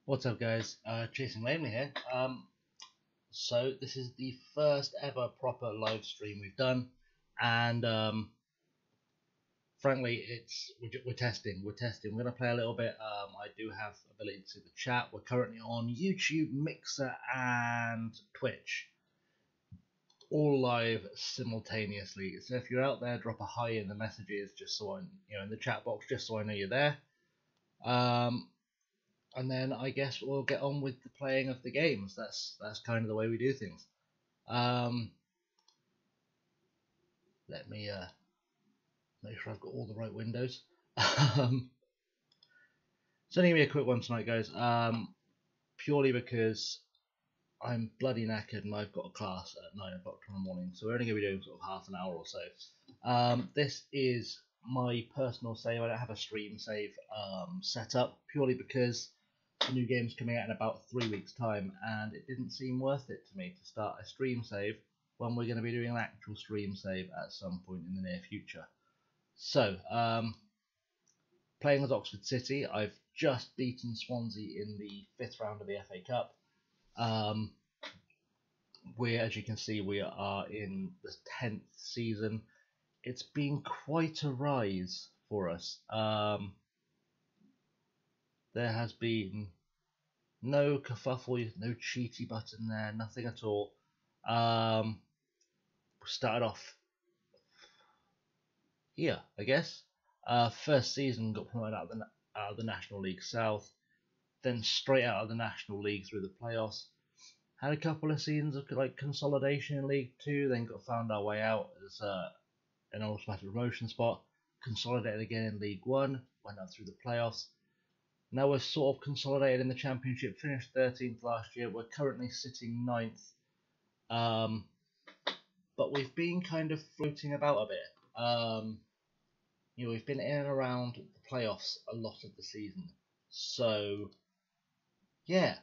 What's up, guys? Chasing Lamely here. So this is the first ever proper live stream we've done, and frankly, we're testing. We're testing. We're gonna play a little bit. I do have ability to see the chat. We're currently on YouTube, Mixer, and Twitch, all live simultaneously. So if you're out there, drop a hi in the messages, just so I, in the chat box, just so I know you're there. And then I guess we'll get on with the playing of the games. That's kind of the way we do things. Let me make sure I've got all the right windows. It's only gonna be a quick one tonight, guys. Purely because I'm bloody knackered and I've got a class at 9 o'clock tomorrow morning, so we're only gonna be doing sort of half an hour or so. This is my personal save. I don't have a stream save set up purely because the new game's coming out in about 3 weeks' time, and it didn't seem worth it to me to start a stream save when we're going to be doing an actual stream save at some point in the near future. So, playing as Oxford City, I've just beaten Swansea in the 5th round of the FA Cup. As you can see, we are in the 10th season. It's been quite a rise for us. There has been no kerfuffle, no cheaty button there, nothing at all. We started off here, I guess. First season got promoted out of the National League South, then straight out of the National League through the playoffs. Had a couple of seasons of like consolidation in League Two, then found our way out as an automatic promotion spot. Consolidated again in League One, went up through the playoffs. Now we're sort of consolidated in the Championship, finished 13th last year. We're currently sitting 9th. But we've been kind of floating about a bit. We've been in and around the playoffs a lot of the season. So, yeah,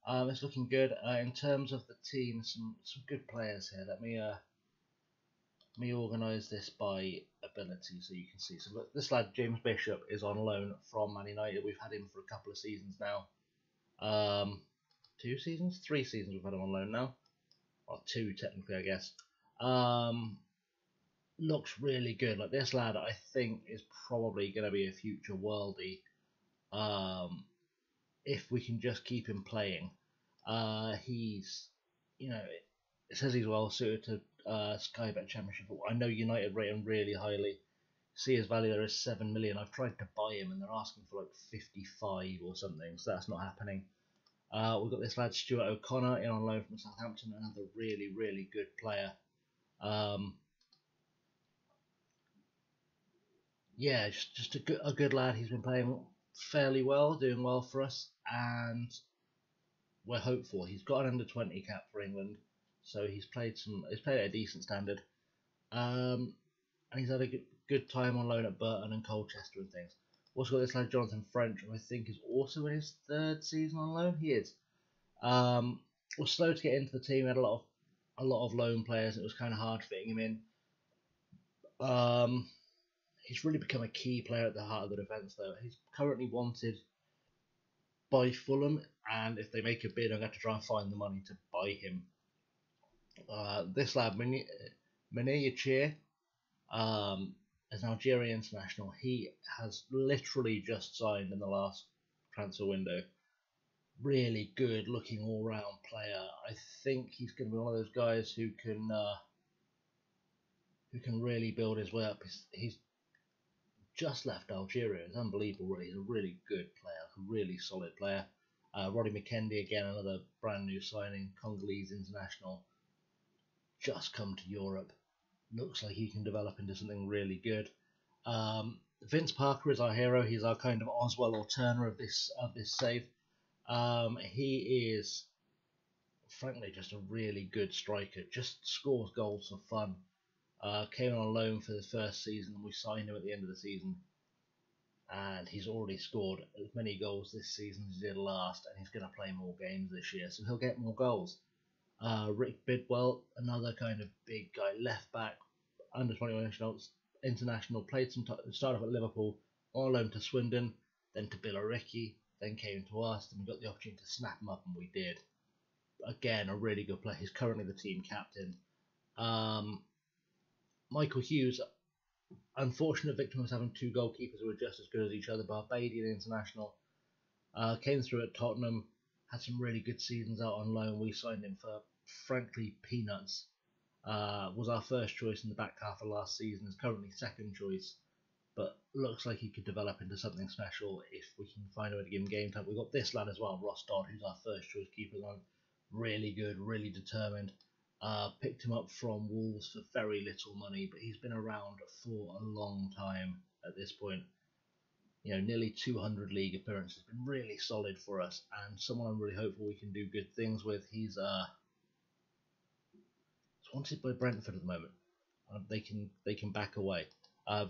it's looking good. In terms of the team, some good players here. Let me organise this by ability so you can see. So look, this lad, James Bishop, is on loan from Man United. We've had him for a couple of seasons now. 2 seasons? 3 seasons we've had him on loan now. Or 2 technically, I guess. Looks really good. Like, this lad, I think, is probably going to be a future worldie. If we can just keep him playing. He's, it says he's well suited to Sky Bet Championship. I know United rate him really highly. See his value there is 7 million. I've tried to buy him and they're asking for like 55 or something, so that's not happening. We've got this lad Stuart O'Connor in on loan from Southampton, another really, really good player. Yeah, just a good lad. He's been playing fairly well, doing well for us, and we're hopeful. He's got an under-20 cap for England, so he's played at a decent standard, and he's had a good time on loan at Burton and Colchester and things. Also got this lad Jonathan French, who I think is also in his 3rd season on loan. He is. Was slow to get into the team. He had a lot of loan players, and it was kind of hard fitting him in. He's really become a key player at the heart of the defence, though. He's currently wanted by Fulham, and if they make a bid, I'm going to try and find the money to buy him. This lad, Munir Yachir, as an Algerian international, he has literally just signed in the last transfer window. Really good looking all round player. I think he's going to be one of those guys who can really build his way up. He's just left Algeria. It's unbelievable, really. He's a really good player, a really solid player. Roddy McKendy, again, another brand new signing, Congolese international, just come to Europe. Looks like he can develop into something really good. Vince Parker is our hero. He's our kind of Oswell or Turner of this save. He is, frankly, just a really good striker. Just scores goals for fun. Came on loan for the first season, and we signed him at the end of the season. And he's already scored as many goals this season as he did last, and he's going to play more games this year, so he'll get more goals. Rick Bidwell, another kind of big guy, left back, under 21 international, played some started off at Liverpool, on loan to Swindon, then to Billericay, then came to us, and we got the opportunity to snap him up, and we did. Again, a really good player. He's currently the team captain. Michael Hughes, unfortunate victim of having two goalkeepers who were just as good as each other, Barbadian international. Came through at Tottenham, had some really good seasons out on loan. We signed him for, frankly, peanuts. Was our first choice in the back half of last season, is currently second choice, but looks like he could develop into something special if we can find a way to give him game time. We've got this lad as well, Ross Dodd, who's our first choice keeper. Really good, really determined. Picked him up from Wolves for very little money, but he's been around for a long time at this point. Nearly 200 league appearances. Been really solid for us, and someone I'm really hopeful we can do good things with. He's wanted by Brentford at the moment. They can back away.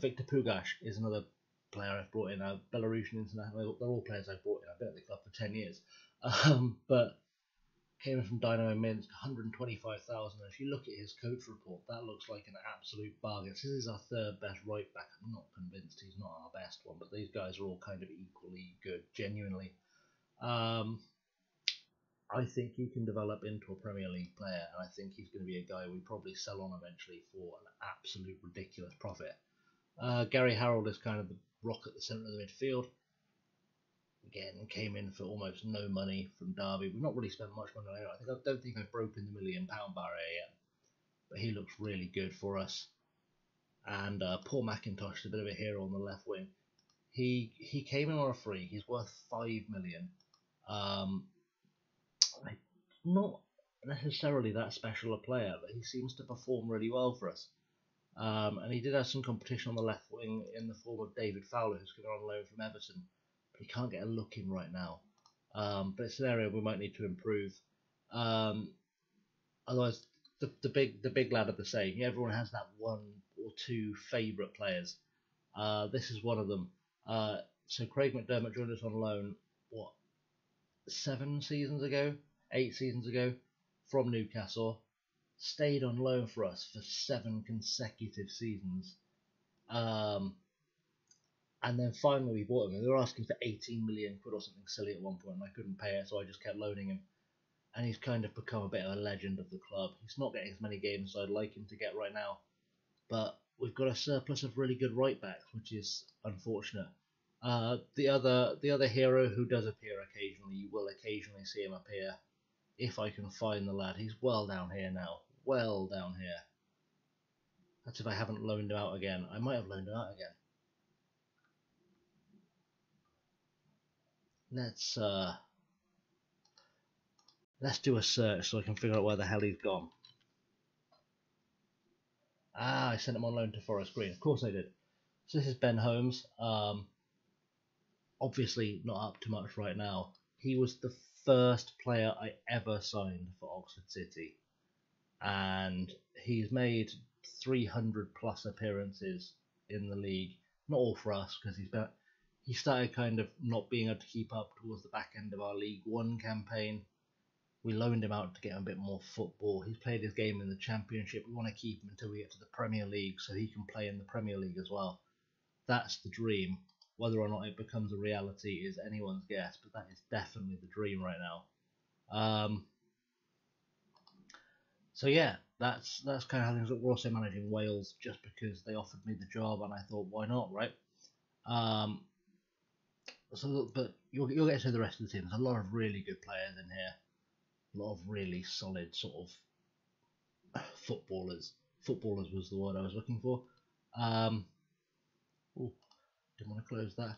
Victor Pugash is another player I've brought in. Belarusian international. They're all players I've brought in. I've been at the club for 10 years, but came in from Dynamo Minsk, 125,000. If you look at his coach report, that looks like an absolute bargain. This is our third best right back. I'm not convinced he's not our best one, but these guys are all kind of equally good, genuinely. I think he can develop into a Premier League player, and I think he's going to be a guy we probably sell on eventually for an absolute ridiculous profit. Gary Harold is kind of the rock at the centre of the midfield. Again, came in for almost no money from Derby. We've not really spent much money on him. I don't think I've broken the £1 million barrier yet, but he looks really good for us. And Paul McIntosh is a bit of a hero on the left wing. He came in on a free. He's worth £5 million. Not necessarily that special a player, but he seems to perform really well for us. And he did have some competition on the left wing in the form of David Fowler, who's coming on loan from Everton. But he can't get a look in right now. But it's an area we might need to improve. Otherwise, the big lad are the same. Everyone has that one or two favourite players. This is one of them. So Craig McDermott joined us on loan, 8 seasons ago, from Newcastle. Stayed on loan for us for 7 consecutive seasons. And then finally we bought him. They were asking for 18 million quid or something silly at one point, and I couldn't pay it, so I just kept loaning him. And he's kind of become a bit of a legend of the club. He's not getting as many games as I'd like him to get right now, but we've got a surplus of really good right backs, which is unfortunate. The other hero who does appear occasionally, you will occasionally see him appear. If I can find the lad, he's well down here now. Well down here. That's if I haven't loaned him out again. I might have loaned him out again. Let's do a search so I can figure out where the hell he's gone. I sent him on loan to Forest Green. Of course I did. So this is Ben Holmes. Obviously not up to much right now. He was the first player I ever signed for Oxford City, and he's made 300 plus appearances in the league. Not all for us, because he started kind of not being able to keep up towards the back end of our League One campaign. We loaned him out to get him a bit more football. He's played his game in the Championship. We want to keep him until we get to the Premier League so he can play in the Premier League as well. That's the dream. Whether or not it becomes a reality is anyone's guess, but that is definitely the dream right now. So yeah, that's kind of how things look. We're also managing Wales just because they offered me the job, and I thought, why not, right? But you'll get to the rest of the team. There's a lot of really good players in here. A lot of really solid sort of footballers. Footballers was the word I was looking for. Didn't want to close that.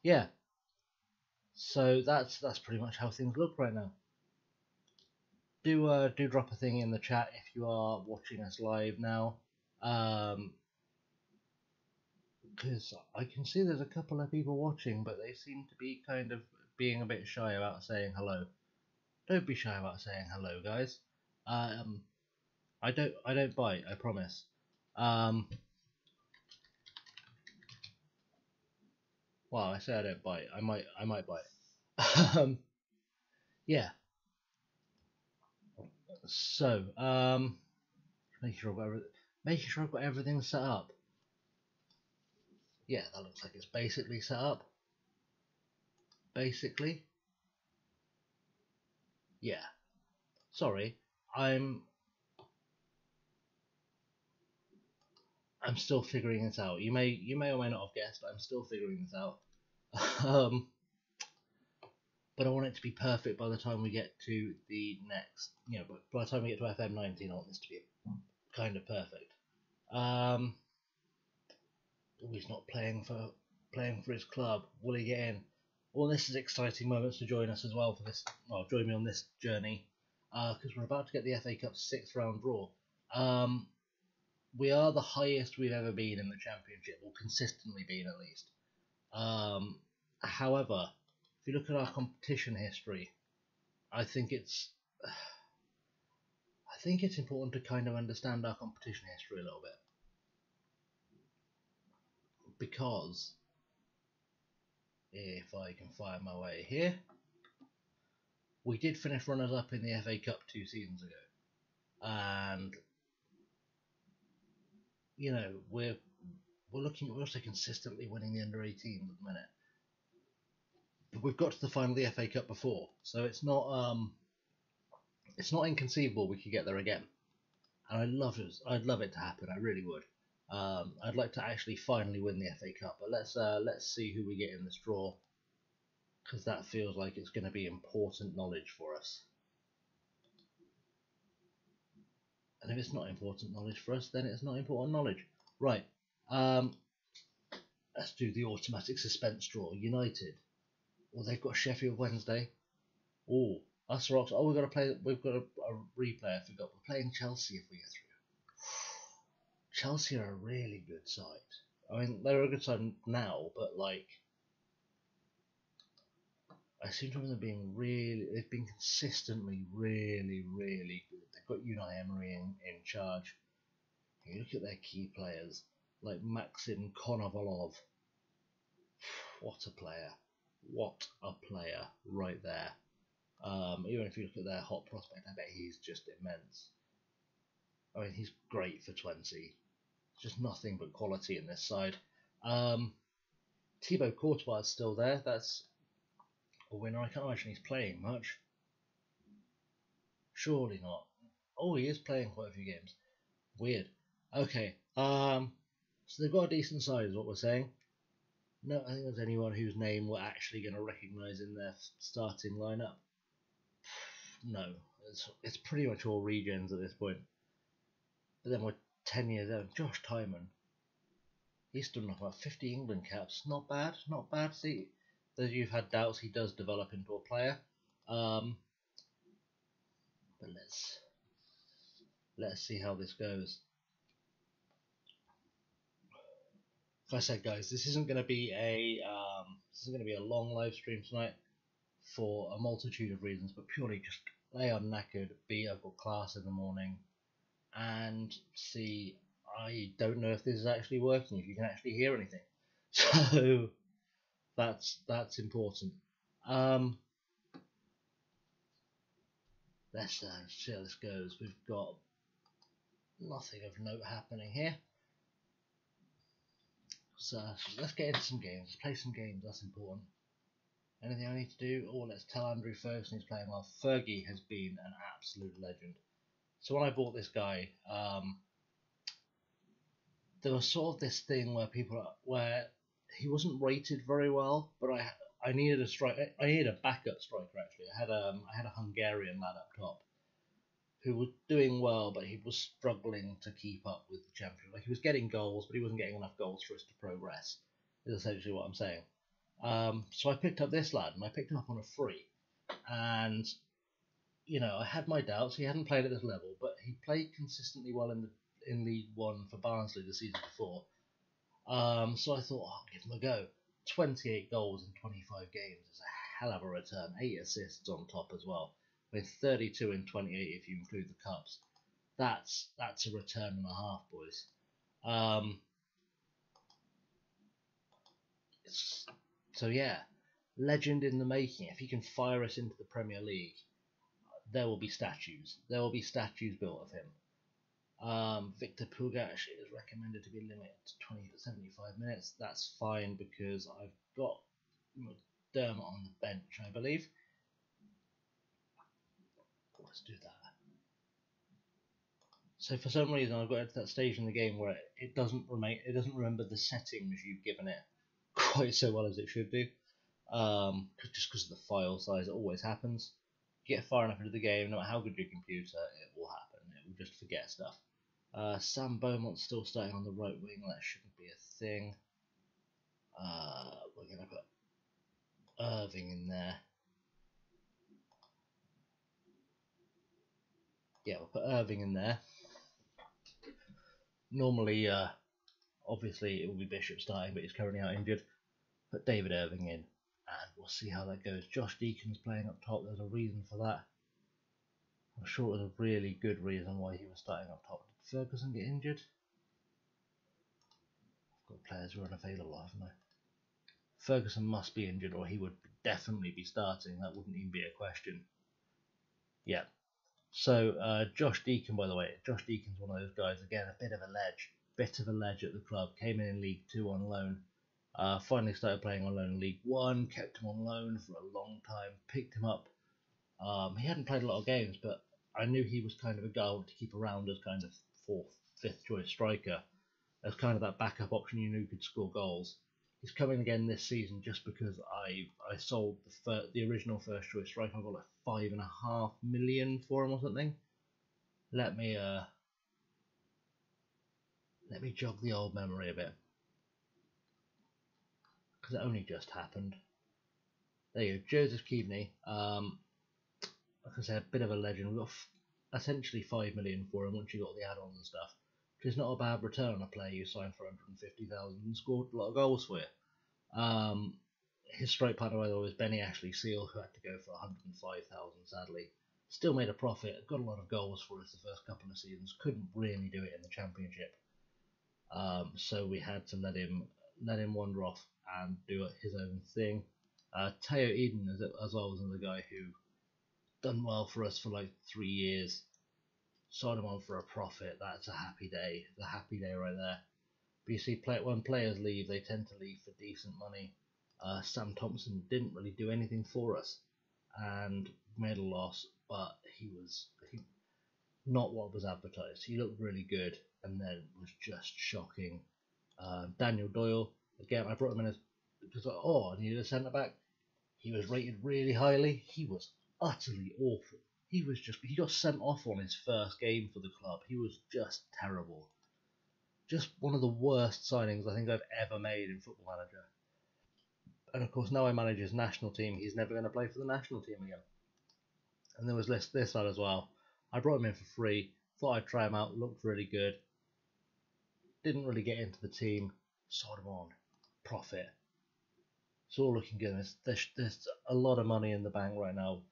Yeah. So that's pretty much how things look right now. Do drop a thing in the chat if you are watching us live now. Because I can see there's a couple of people watching, but they seem to be kind of being a bit shy about saying hello. Don't be shy about saying hello, guys. I don't bite, I promise. Well, I say I don't bite. I might bite. Yeah. So, making sure I've got everything set up. Yeah, that looks like it's basically set up. basically. Yeah. Sorry, I'm still figuring it out. You may or may not have guessed, I'm still figuring this out. um, but I want it to be perfect by the time we get to the next. But by the time we get to FM19, I want this to be kind of perfect. He's not playing for his club. Will he get in? Well, this is exciting moments to join us as well for this. Well, join me on this journey because we're about to get the FA Cup sixth round draw. We are the highest we've ever been in the Championship, or consistently been at least. However, if you look at our competition history, I think it's important to kind of understand our competition history a little bit, because if I can find my way here, we did finish runners up in the FA Cup 2 seasons ago, and we're also consistently winning the under 18s at the minute. But we've got to the final of the FA Cup before, so it's not inconceivable we could get there again. And I'd love it to happen. I really would. I'd like to actually finally win the FA Cup, but let's see who we get in this draw, because that feels like it's going to be important knowledge for us. And if it's not important knowledge for us, then it's not important knowledge. Right. Let's do the automatic suspense draw. United. Well, they've got Sheffield Wednesday. Oh, us rocks. Oh, we've got a replay. I forgot. We're playing Chelsea if we get through. Chelsea are a really good side. I mean, they're a good side now, but I seem to remember they've been consistently really, really good. They've got Unai Emery in charge. You look at their key players, like Maxim Konovalov. What a player. What a player right there. Even if you look at their hot prospect, I bet he's just immense. I mean, he's great for 20. Just nothing but quality in this side. Thibaut Courtois is still there. That's a winner. I can't imagine he's playing much. Surely not. Oh, he is playing quite a few games. Weird. Okay. So they've got a decent side, is what we're saying. No, I think there's anyone whose name we're actually going to recognise in their starting lineup. No, it's pretty much all regens at this point. But then we're 10 years old. Josh Tymon. He's done about 50 England caps. Not bad, not bad. See, as you've had doubts, he does develop into a player. But let's see how this goes. Like I said, guys, this isn't going to be a long live stream tonight for a multitude of reasons, but purely just A, I'm knackered, B, I've got class in the morning, and C, I don't know if this is actually working, if you can actually hear anything. So that's important. Let's see how this goes. We've got nothing of note happening here. So let's get into some games. Let's play some games, that's important. Anything I need to do? Oh, let's tell Andrew Ferguson he's playing well. Fergie has been an absolute legend. So when I bought this guy, there was sort of this thing where he wasn't rated very well, but I needed a backup striker actually. I had a Hungarian lad up top who was doing well, but he was struggling to keep up with the champion. Like, he was getting goals, but he wasn't getting enough goals for us to progress. Is essentially what I'm saying. So I picked up this lad, and I picked him up on a free. And I had my doubts. He hadn't played at this level, but he played consistently well in League One for Barnsley the season before. So I thought, I'll give him a go. 28 goals in 25 games is a hell of a return. 8 assists on top as well. With 32 in 28 if you include the cups. That's a return and a half, boys. So yeah, legend in the making. If he can fire us into the Premier League, there will be statues. There will be statues built of him. Victor Pugac is recommended to be limited to 75 minutes. That's fine because I've got Dermot on the bench, I believe. Let's do that. So for some reason, I've got to that stage in the game where it doesn't remember the settings you've given it quite so well as it should do. Just because of the file size, it always happens. You get far enough into the game, no matter how good your computer, it will happen. It will just forget stuff. Sam Beaumont's still starting on the right wing. That shouldn't be a thing. We're gonna put Irving in there. Yeah, we'll put Irving in there. Normally, obviously it will be Bishop starting, but he's currently out injured. Put David Irving in, and we'll see how that goes. Josh Deacon's playing up top. There's a reason for that. I'm sure it was a really good reason why he was starting up top. Did Ferguson get injured? I've got players who are unavailable, haven't I? Ferguson must be injured, or he would definitely be starting. That wouldn't even be a question. Yeah. So Josh Deacon, by the way, Josh Deacon's one of those guys. Again, a bit of a ledge at the club. Came in League 2 on loan. Finally started playing on loan in League 1. Kept him on loan for a long time. Picked him up. He hadn't played a lot of games, but I knew he was kind of a guy I wanted to keep around as kind of 4th, 5th choice striker. As kind of that backup option you knew could score goals. He's coming again this season just because I sold the original first choice striker. I got like $5.5 million for him or something. Let me jog the old memory a bit, because it only just happened. There you go, Joseph Keaveney. Like I said, a bit of a legend. We got essentially $5 million for him once you got the add-ons and stuff. Which is not a bad return on a player you signed for $150,000 and scored a lot of goals for you. His strike partner, by the way, was Benny Ashley Seal, who had to go for $105,000. Sadly, still made a profit. Got a lot of goals for us the first couple of seasons. Couldn't really do it in the Championship. So we had to let him wander off and do his own thing. Teo Eden as well was another guy who done well for us for like 3 years. Sold him on for a profit. That's a happy day. The happy day right there. But you see, when players leave, they tend to leave for decent money. Sam Thompson didn't really do anything for us and made a loss, but he was not what was advertised. He looked really good and then was just shocking. Daniel Doyle, again, I brought him in as because I needed a centre back. He was rated really highly. He was utterly awful. He got sent off on his first game for the club. He was just terrible. Just one of the worst signings I think I've ever made in Football Manager. And of course, now I manage his national team. He's never going to play for the national team again. And there was this lad as well. I brought him in for free. Thought I'd try him out. Looked really good. Didn't really get into the team. Sold him on. Profit. It's all looking good. There's a lot of money in the bank right now.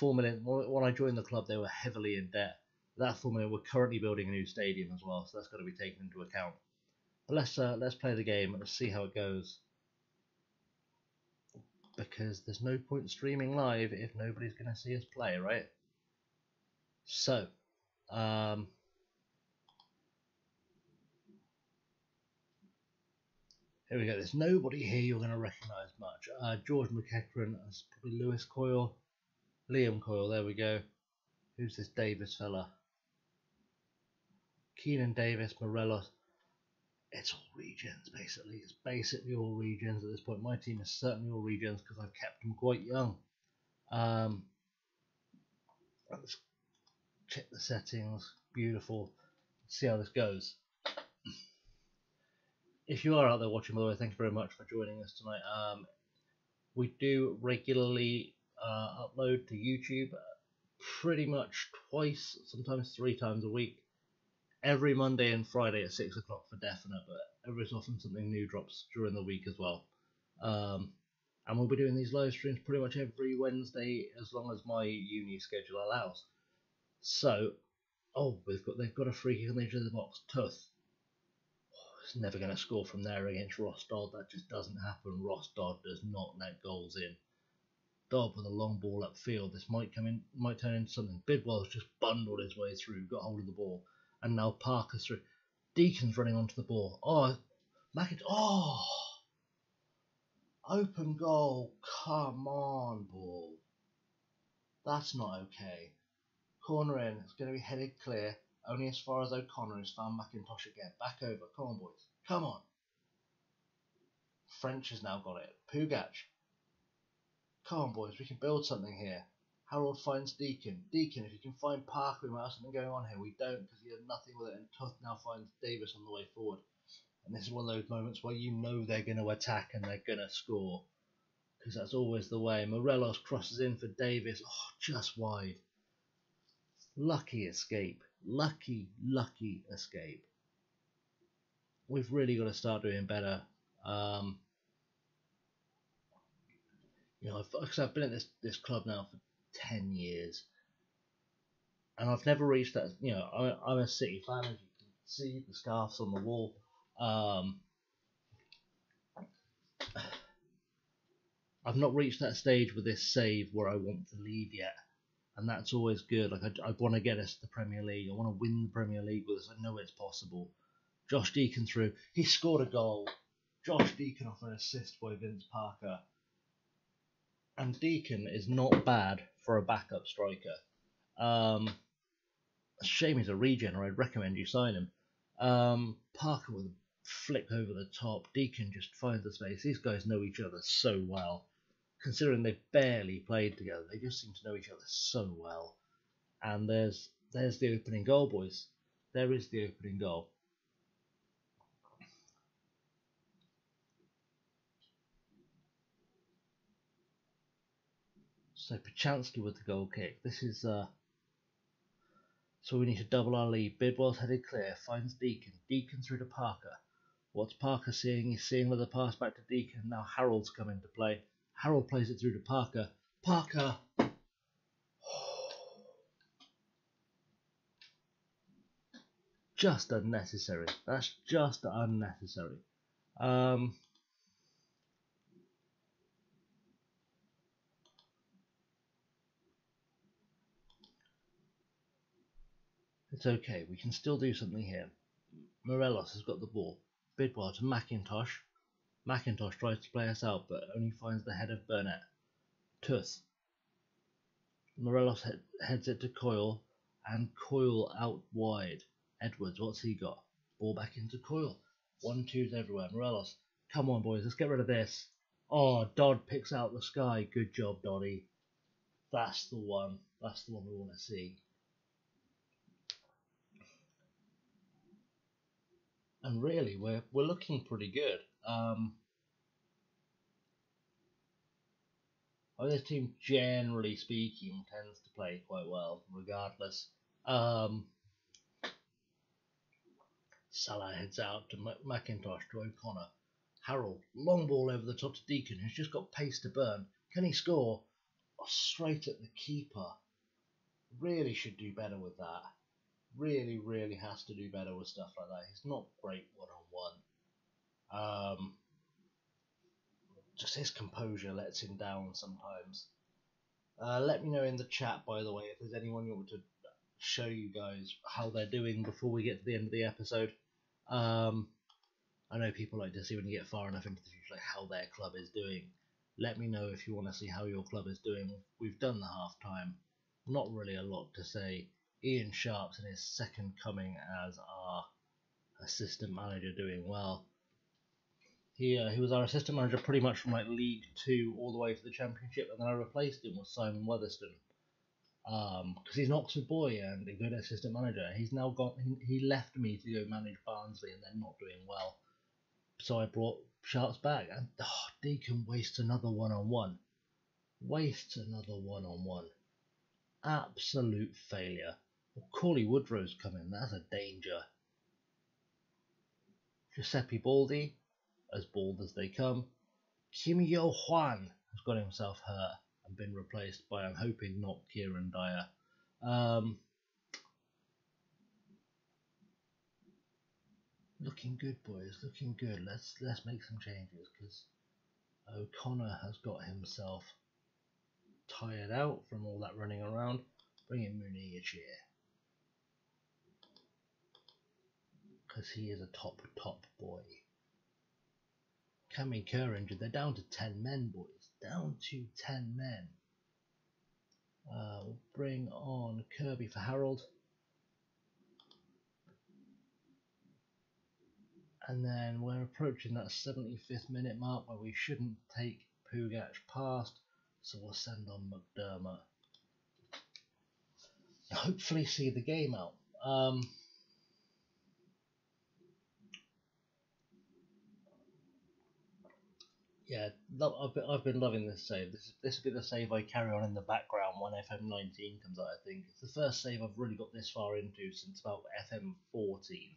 $4 million. When I joined the club, they were heavily in debt. That $4 million, we're currently building a new stadium as well, so that's got to be taken into account. But let's play the game and let's see how it goes. Because there's no point streaming live if nobody's going to see us play, right? So, here we go. There's nobody here you're going to recognise much. George McEachran, that's probably Lewis Coyle. Liam Coyle, there we go. Who's this Davis fella? Keenan Davis, Morelos. It's all regions, basically. It's basically all regions at this point. My team is certainly all regions because I've kept them quite young. Let's check the settings. Beautiful. Let's see how this goes. If you are out there watching, by the way, thank you very much for joining us tonight. We do regularly upload to YouTube pretty much twice, sometimes 3 times a week. Every Monday and Friday at 6 o'clock for definite, but every so often something new drops during the week as well. And we'll be doing these live streams pretty much every Wednesday as long as my uni schedule allows. So, they've got a free kick on the edge of the box. Tuth. It's never going to score from there against Ross Dodd. That just doesn't happen. Ross Dodd does not let goals in. Dodd with a long ball upfield. This might turn into something. Bidwell's just bundled his way through, got hold of the ball, and now Parker's through. Deacon's running onto the ball. Open goal. Come on, ball. That's not okay. Corner in. It's going to be headed clear. Only as far as O'Connor has found McIntosh again. Back over. Come on, boys. Come on. French has now got it. Pugac. Come on, boys. We can build something here. Harold finds Deacon. Deacon, if you can find Parker, we might have something going on here. We don't because he had nothing with it. And Tuth now finds Davis on the way forward. And this is one of those moments where you know they're going to attack and they're going to score. Because that's always the way. Morelos crosses in for Davis. Oh, just wide. Lucky escape. Lucky escape. We've really got to start doing better. I've been at this club now for 10 years. And I've never reached that. I'm a City fan, as you can see, the scarf's on the wall. I've not reached that stage with this save where I want to leave yet. And that's always good. Like I want to get us to the Premier League. I want to win the Premier League with us. I know it's possible. Josh Deacon through. He scored a goal. Josh Deacon off an assist by Vince Parker. And Deacon is not bad for a backup striker. Shame he's a regen, or I'd recommend you sign him. Parker with a flick over the top. Deacon just finds the space. These guys know each other so well. Considering they've barely played together, they just seem to know each other so well. And there's the opening goal, boys. There is the opening goal. So Pachansky with the goal kick. This is so we need to double our lead. Bidwell's headed clear, finds Deacon. Deacon through to Parker. What's Parker seeing? He's seeing with the pass back to Deacon. Now Harold's come into play. Harold plays it through to Parker. Parker! Just unnecessary. That's just unnecessary. It's okay. We can still do something here. Morelos has got the ball. Bidwell to McIntosh. McIntosh tries to play us out, but only finds the head of Burnett. Tuth. Morelos heads it to Coyle, and Coyle out wide. Edwards, what's he got? Ball back into Coyle. 1-2s everywhere. Morelos, come on, boys, let's get rid of this. Oh, Dodd picks out the sky. Good job, Doddy. That's the one. That's the one we want to see. And really, we're looking pretty good. This team, generally speaking, tends to play quite well, regardless. Salah heads out to McIntosh to O'Connor. Harold, long ball over the top to Deacon, who's just got pace to burn. Can he score? Oh, straight at the keeper. Really should do better with that. Really has to do better with stuff like that. He's not great one-on-one. Just his composure lets him down sometimes. Let me know in the chat, by the way, if there's anyone you want to show you guys how they're doing before we get to the end of the episode. I know people like to see when you get far enough into the future, like how their club is doing. Let me know if you want to see how your club is doing. We've done the half time. Not really a lot to say. Ian Sharp's in his second coming as our assistant manager, doing well. He was our assistant manager pretty much from like League 2 all the way to the Championship, and then I replaced him with Simon Weatherston. Because he's an Oxford boy and a good assistant manager. He's now got he left me to go manage Barnsley, and they're not doing well. So I brought Sharps back, and Deacon wastes another one-on-one. Absolute failure. Well, Corley Woodrow's coming. That's a danger. Giuseppe Baldi, as bald as they come. Kim Yo Hwan has got himself hurt and been replaced by, I'm hoping, not Kieran Dyer. Looking good, boys. Looking good. Let's make some changes, because O'Connor has got himself tired out from all that running around. Bring in Munier here, because he is a top boy. Cami Kerr injured. They're down to 10 men, boys. Down to 10 men. We'll bring on Kirby for Harold. And then we're approaching that 75th minute mark where we shouldn't take Pugac past. So we'll send on McDermott. Hopefully see the game out. Yeah, I've been loving this save. This will be the save I carry on in the background when FM19 comes out. I think it's the first save I've really got this far into since about FM14.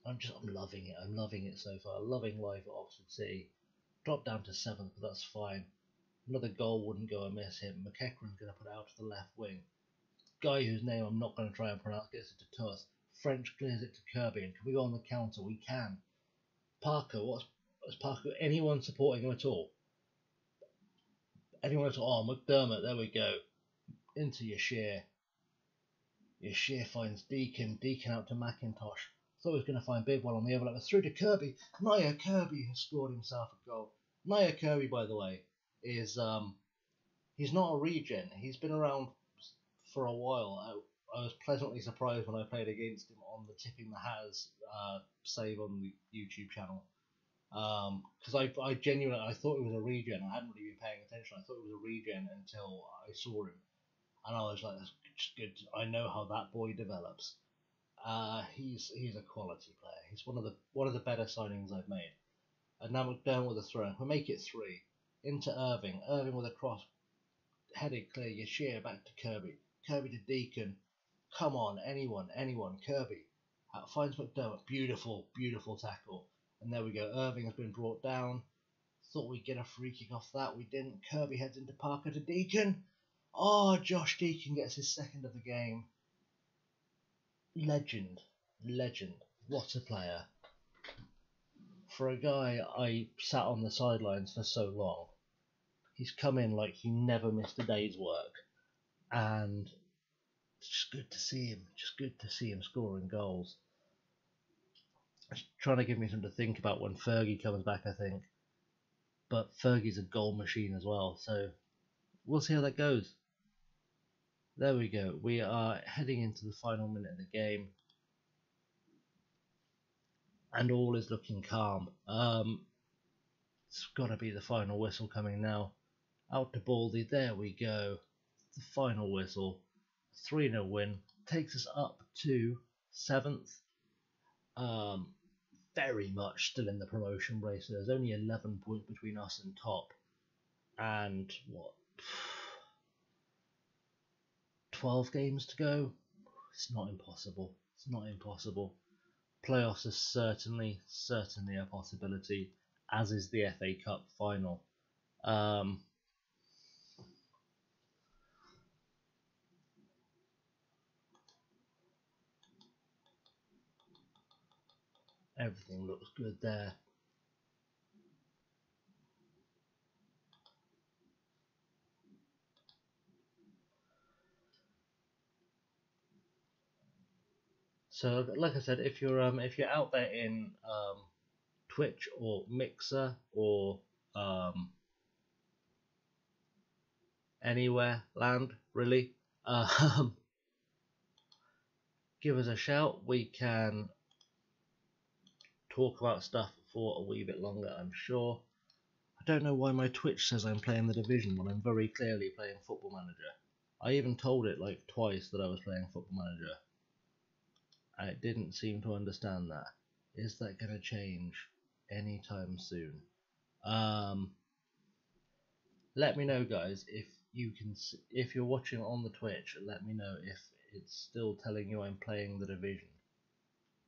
I'm loving it. I'm loving it so far. Loving life at Oxford City. Dropped down to 7th, but that's fine. Another goal wouldn't go amiss here. McEachran's going to put it out to the left wing. Guy whose name I'm not going to try and pronounce gets it to Tuss. French clears it to Kirby, and can we go on the counter? We can. Parker, what's Parker? Anyone supporting him at all? Anyone at all? Oh, McDermott, there we go. Into Yashir. Yashir finds Deacon. Deacon out to McIntosh. Thought he was going to find Bidwell on the overlap. Through to Kirby. Naya Kirby has scored himself a goal. Naya Kirby, by the way, is he's not a regen. He's been around for a while. I was pleasantly surprised when I played against him on the Tipping the Hatters save on the YouTube channel. Because I genuinely thought it was a regen. I hadn't really been paying attention. I thought it was a regen until I saw him, and I was like, "That's good. I know how that boy develops." He's a quality player. He's one of the better signings I've made. And now McDermott with a throw. We make it 3 into Irving. Irving with a cross, headed clear. Yashir back to Kirby. Kirby to Deacon. Come on, anyone. Kirby finds McDermott. Beautiful tackle. And there we go. Irving has been brought down. Thought we'd get a free kick off that. We didn't. Kirby heads into Parker to Deacon. Oh, Josh Deacon gets his second of the game. Legend. What a player. For a guy I sat on the sidelines for so long, he's come in like he never missed a day's work. And it's just good to see him. Just good to see him scoring goals. It's trying to give me something to think about when Fergie comes back, I think. But Fergie's a goal machine as well, so we'll see how that goes. There we go. We are heading into the final minute of the game. And all is looking calm. It's got to be the final whistle coming now. Out to Baldy. There we go. The final whistle. 3-0 win. Takes us up to 7th. Very much still in the promotion race. There's only 11 points between us and top. And what? 12 games to go? It's not impossible. It's not impossible. Playoffs are certainly a possibility, as is the FA Cup final. Everything looks good there. So, like I said, if you're out there in Twitch or Mixer or anywhere land really, give us a shout. We can talk about stuff for a wee bit longer, I'm sure. I don't know why my Twitch says I'm playing the Division when I'm very clearly playing Football Manager. I even told it like twice that I was playing Football Manager. And it didn't seem to understand that. Is that going to change anytime soon? Let me know, guys, if you're watching on the Twitch. Let me know if it's still telling you I'm playing the Division,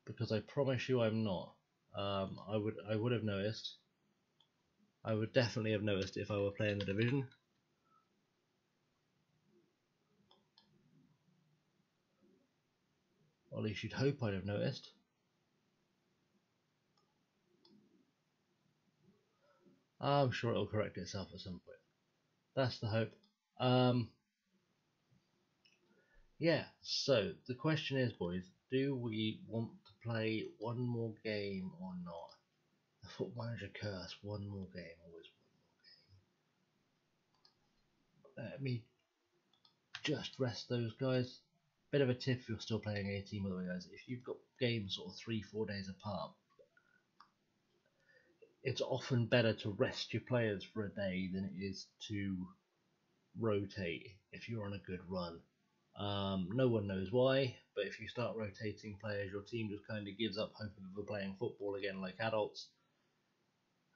because I promise you I'm not. I would have noticed. I would definitely have noticed if I were playing the Division. Or at least you'd hope I'd have noticed. I'm sure it'll correct itself at some point. That's the hope. yeah, so the question is, boys, do we want to play one more game or not? The Football Manager curse, one more game, always one more game. Let me just rest those guys. Bit of a tip if you're still playing a team, by the way, guys. If you've got games sort of 3-4 days apart, it's often better to rest your players for a day than it is to rotate if you're on a good run. No one knows why, but if you start rotating players, your team just kind of gives up hoping of playing football again like adults,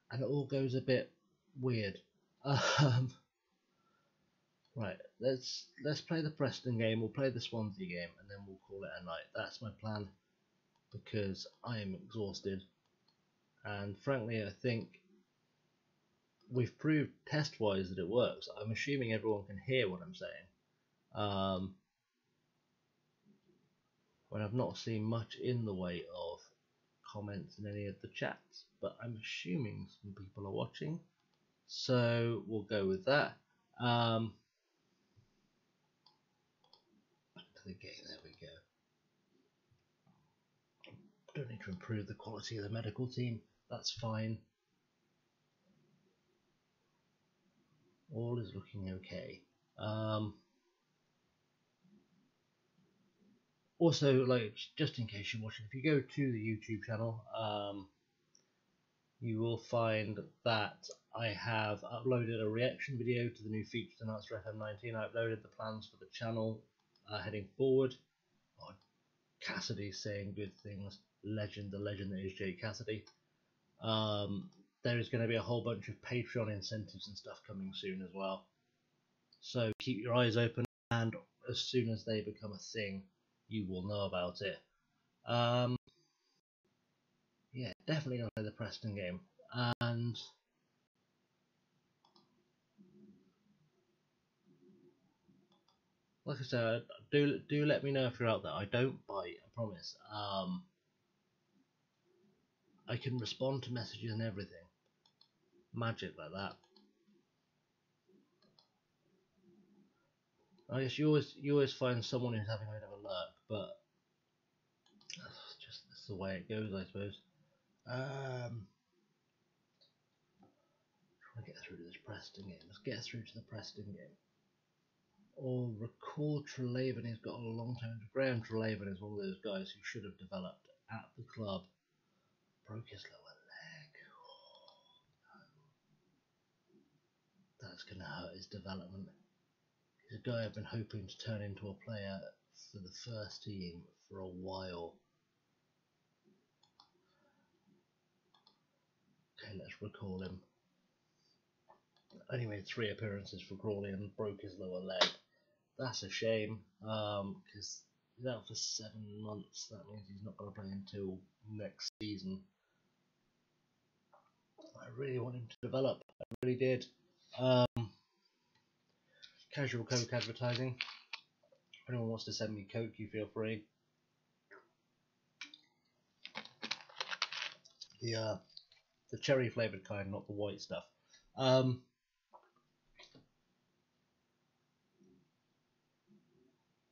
and it all goes a bit weird. Right, let's play the Preston game. We'll play the Swansea game, and then we'll call it a night. That's my plan, because I am exhausted, and frankly, I think we've proved test-wise that it works. I'm assuming everyone can hear what I'm saying. When I've not seen much in the way of comments in any of the chats, but I'm assuming some people are watching, so we'll go with that. Back to the game, there we go. Don't need to improve the quality of the medical team, that's fine. All is looking okay. Also, like, just in case you're watching, if you go to the YouTube channel, you will find that I have uploaded a reaction video to the new features announced for FM19. I uploaded the plans for the channel heading forward. Oh, Cassidy's saying good things. The legend that is Jake Cassidy. There is going to be a whole bunch of Patreon incentives and stuff coming soon as well. So keep your eyes open, and as soon as they become a thing, you will know about it. Yeah, definitely gonna play the Preston game, and like I said, do let me know if you're out there. I don't bite, I promise. I can respond to messages and everything. Magic like that. I guess you always find someone who's having a bit of a lurk, but that's the way it goes, I suppose. Trying to get through to this Preston game. Let's get through to the Preston game. Or recall Treleaven. He's got a long time. Graham Treleaven is one of those guys who should have developed at the club. Broke his lower leg. Oh, no. That's going to hurt his development. He's a guy I've been hoping to turn into a player for the first team for a while. Okay, let's recall him. Only made 3 appearances for Crawley and broke his lower leg. That's a shame, because he's out for 7 months. That means he's not going to play until next season. I really want him to develop. I really did. Casual Coke advertising. If anyone wants to send me Coke, you feel free. The cherry flavoured kind, not the white stuff.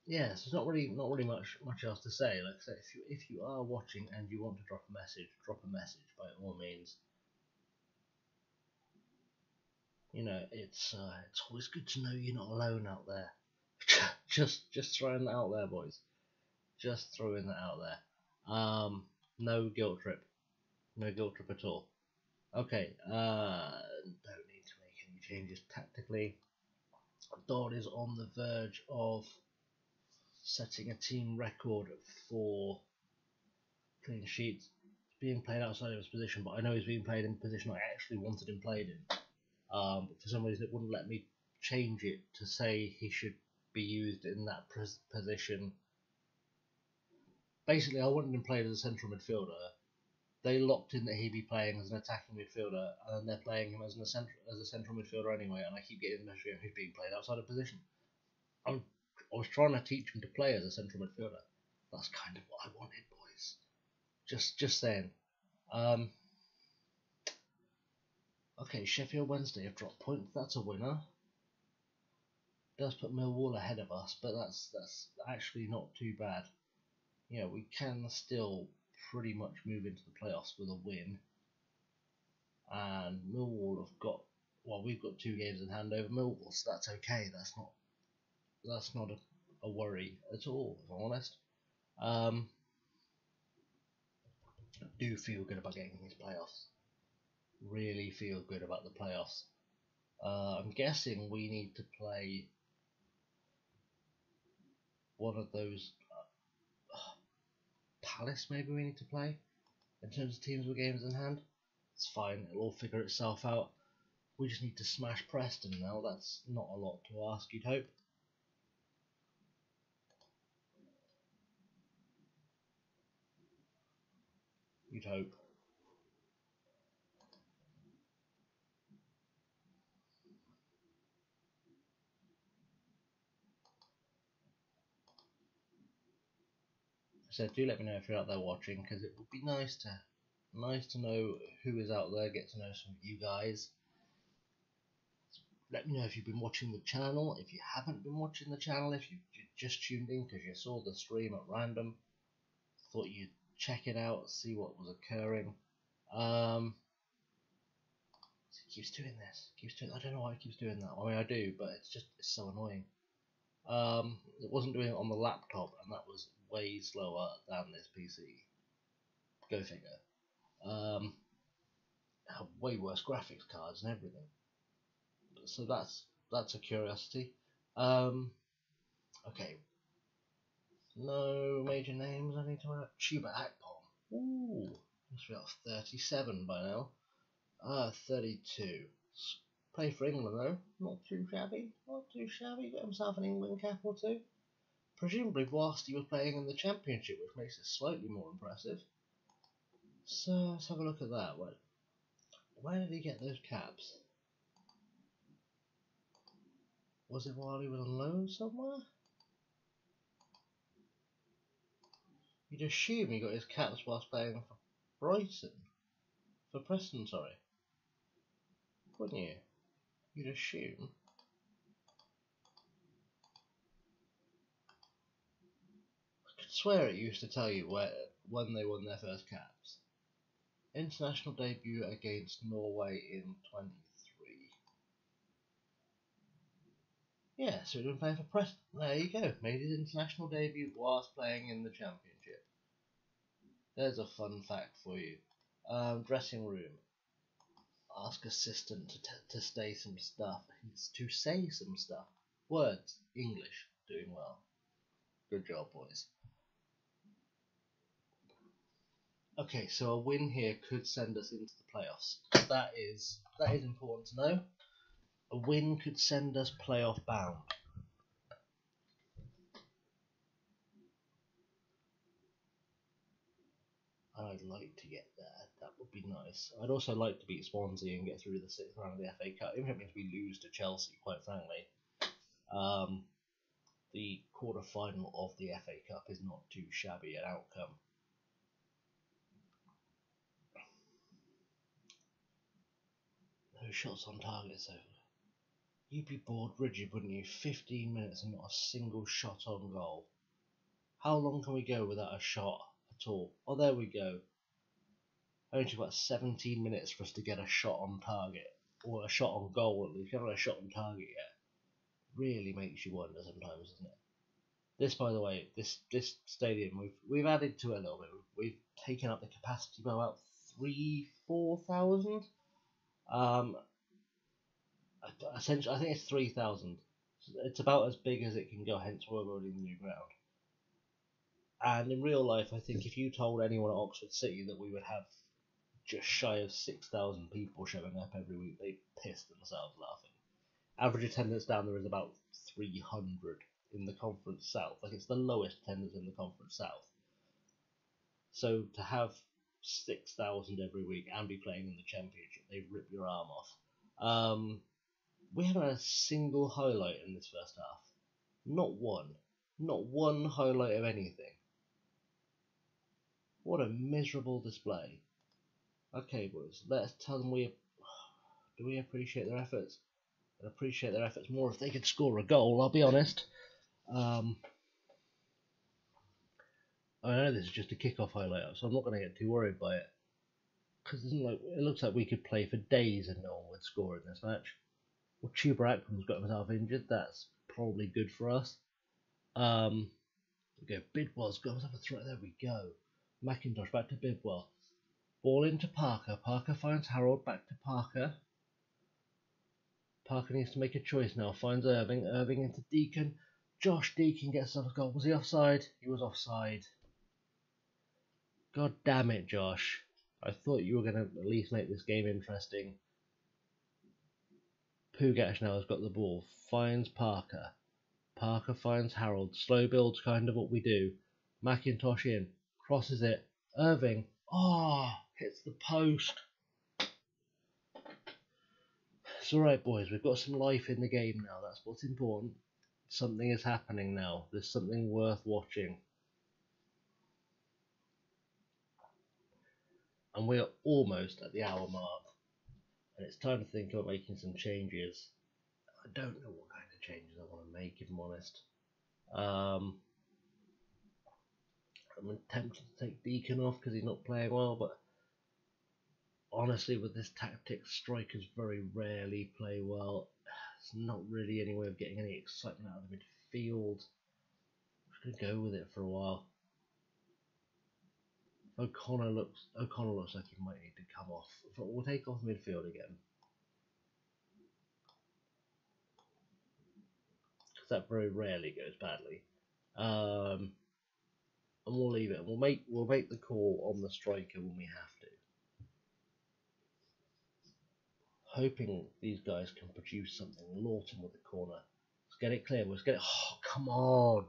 Yeah, so there's not really much else to say. Like I say, if you are watching and you want to drop a message by all means. You know, it's always good to know you're not alone out there. just throwing that out there, boys. Just throwing that out there. No guilt trip. No guilt trip at all. Okay, don't need to make any changes tactically. Dodd is on the verge of setting a team record for clean sheets. He's being played outside of his position, but I know he's being played in the position I actually wanted him played in. But for some reason it wouldn't let me change it to say he should be used in that position. Basically, I wanted him played as a central midfielder. They locked in that he'd be playing as an attacking midfielder, and they're playing him as a central midfielder anyway, and I keep getting the message he's being played outside of position. I was trying to teach him to play as a central midfielder. That's kind of what I wanted, boys. Just saying. Okay, Sheffield Wednesday have dropped points. That's a winner. does put Millwall ahead of us, but that's actually not too bad. You know, we can still pretty much move into the playoffs with a win. And Millwall have got, well, we've got 2 games in hand over Millwall, so that's okay. That's not a worry at all, if I'm honest. I do feel good about getting these playoffs. Really feel good about the playoffs. I'm guessing we need to play one of those Palace. Maybe we need to play in terms of teams with games in hand. It's fine. It'll all figure itself out. We just need to smash Preston now. That's not a lot to ask, you'd hope. You'd hope. So do let me know if you're out there watching, because it would be nice to know who is out there, get to know some of you guys. Let me know if you've been watching the channel. If you haven't been watching the channel, if you just tuned in because you saw the stream at random, thought you'd check it out, see what was occurring. It keeps doing this. I don't know why it keeps doing that. I mean, I do, but it's so annoying. It wasn't doing it on the laptop, and that was way slower than this PC. Go figure. Have way worse graphics cards and everything. So that's a curiosity. Okay. No major names I need to add. Chuba Akpom. Ooh, must be up 37 by now. 32. Play for England though. Not too shabby. Got himself an England cap or two. Presumably whilst he was playing in the Championship, which makes it slightly more impressive. So let's have a look at that. Where did he get those caps? Was it while he was on loan somewhere? You'd assume he got his caps whilst playing for Brighton. For Preston, sorry. Wouldn't you? You'd assume. I could swear it used to tell you when they won their first caps. International debut against Norway in 23. Yeah, so he'd been playing for Preston. There you go. Made his international debut whilst playing in the Championship. There's a fun fact for you. Dressing room. Ask assistant to say some stuff. To say some stuff. Words. English. Doing well. Good job, boys. Okay, so a win here could send us into the playoffs. That is important to know. A win could send us playoff bound. I'd like to get there. That would be nice. I'd also like to beat Swansea and get through the 6th round of the FA Cup, even if it means we lose to Chelsea, quite frankly. The quarter-final of the FA Cup is not too shabby an outcome. No shots on target so far. You'd be bored rigid, wouldn't you? 15 minutes and not a single shot on goal. How long can we go without a shot at all? Oh, there we go. Only took about 17 minutes for us to get a shot on target. Or a shot on goal, at least. We haven't had a shot on target yet. Really makes you wonder sometimes, doesn't it? This, by the way, this stadium, we've added to it a little bit. We've taken up the capacity by about 4,000. Essentially, I think it's 3,000. It's about as big as it can go, hence why we're building the new ground. And in real life, I think if you told anyone at Oxford City that we would have just shy of 6,000 people showing up every week, they'd piss themselves laughing. Average attendance down there is about 300 in the Conference South. Like, it's the lowest attendance in the Conference South. So to have 6,000 every week and be playing in the Championship, they'd rip your arm off. We haven't had a single highlight in this first half. Not one. Not one highlight of anything. What a miserable display. Okay, boys, let's tell them do we appreciate their efforts? I'd appreciate their efforts more if they could score a goal, I'll be honest. I know this is just a kick-off highlight, so I'm not going to get too worried by it. Because it looks like we could play for days and no one would score in this match. Well, Chuba Akram's got himself injured, that's probably good for us. We go, Bidwell's got himself a threat, there we go. McIntosh back to Bidwell. Ball into Parker. Parker finds Harold, back to Parker. Parker needs to make a choice now. Finds Irving. Irving into Deacon. Josh Deacon gets himself a goal. Was he offside? He was offside. God damn it, Josh. I thought you were going to at least make this game interesting. Pugac now has got the ball. Finds Parker. Parker finds Harold. Slow build's kind of what we do. McIntosh in. Crosses it. Irving. Oh, hits the post. It's alright, boys. We've got some life in the game now. That's what's important. Something is happening now. There's something worth watching. And we're almost at the hour mark. And it's time to think about making some changes. I don't know what kind of changes I want to make, if I'm honest. I'm tempted to take Deacon off because he's not playing well, but honestly, with this tactic, strikers very rarely play well. There's not really any way of getting any excitement out of the midfield. I'm just going to go with it for a while. O'Connor looks like he might need to come off. We'll take off midfield again. Because that very rarely goes badly. And we'll leave it. We'll make the call on the striker when we have to. Hoping these guys can produce something. Lawton with the corner. Let's get it clear. Let's get it. Oh, come on.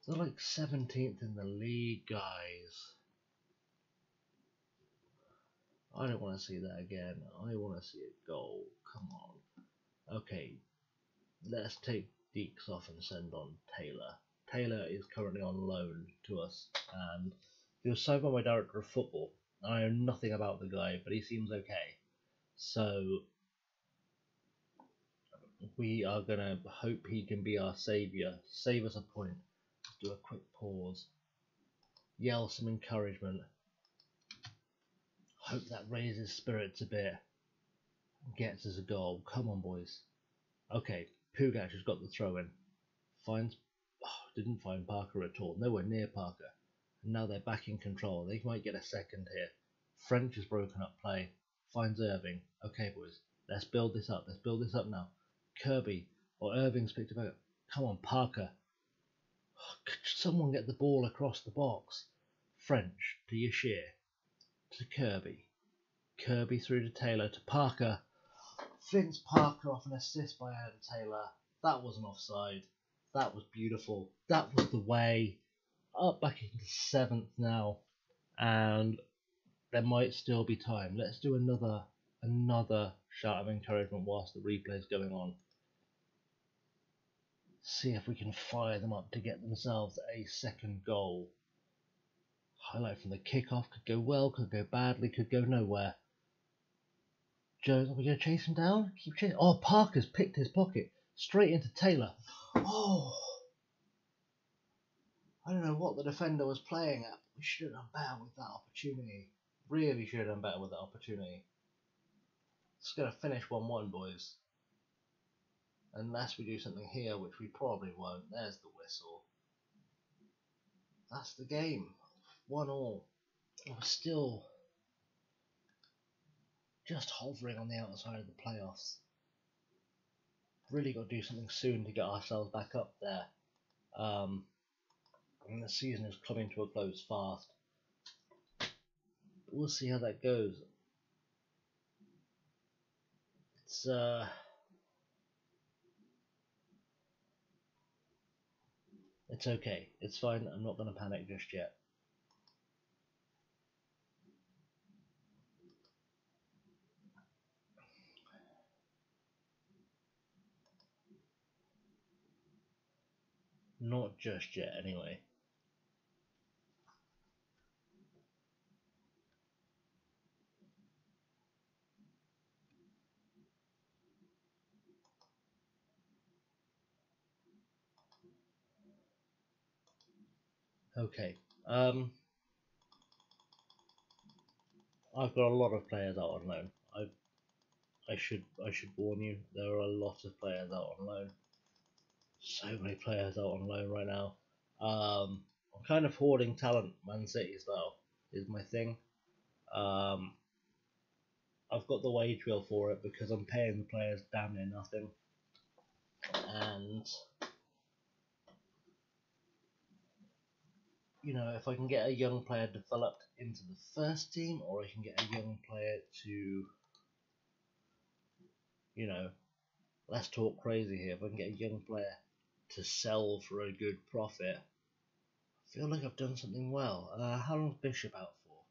They're like 17th in the league, guys. I don't want to see that again. I want to see a goal. Come on. Okay. Let's take Deeks off and send on Taylor. Taylor is currently on loan to us, and he was signed by my director of football. I know nothing about the guy, but he seems okay. So we are gonna hope he can be our saviour. Save us a point. Do a quick pause. Yell some encouragement. Hope that raises spirits a bit. Gets us a goal. Come on, boys. Okay, Pugac has got the throw in. Didn't find Parker at all. Nowhere near Parker. And now they're back in control. They might get a second here. French has broken up play. Finds Irving. Okay, boys. Let's build this up. Let's build this up now. Kirby or Irving's picked it up. Come on, Parker. Could someone get the ball across the box? French to Yashir. To Kirby. Kirby through to Taylor. To Parker. Vince Parker off an assist by Adam Taylor. That wasn't offside. That was beautiful. That was the way. Up back into 7th now. And there might still be time. Let's do another shout of encouragement whilst the replay is going on. See if we can fire them up to get themselves a second goal. Highlight from the kickoff. Could go well, could go badly, could go nowhere. Jones, are we going to chase him down? Keep chasing. Oh, Parker's picked his pocket. Straight into Taylor. Oh! I don't know what the defender was playing at. We should have done better with that opportunity. Really should have done better with that opportunity. It's going to finish 1-1, boys. Unless we do something here, which we probably won't. There's the whistle. That's the game. 1-1. We're still just hovering on the outside of the playoffs. Really got to do something soon to get ourselves back up there. And the season is coming to a close fast. But we'll see how that goes. It's okay. It's fine. I'm not going to panic just yet. Not just yet, anyway. Okay. I've got a lot of players out on loan. I should warn you. There are a lot of players out on loan. So many players out on loan right now. I'm kind of hoarding talent. Man City style is my thing. Um, I've got the wage bill for it because I'm paying the players damn near nothing. And if I can get a young player developed into the first team, or I can get a young player to, let's talk crazy here. If I can get a young player to sell for a good profit, I feel like I've done something well. How long's Bishop out for?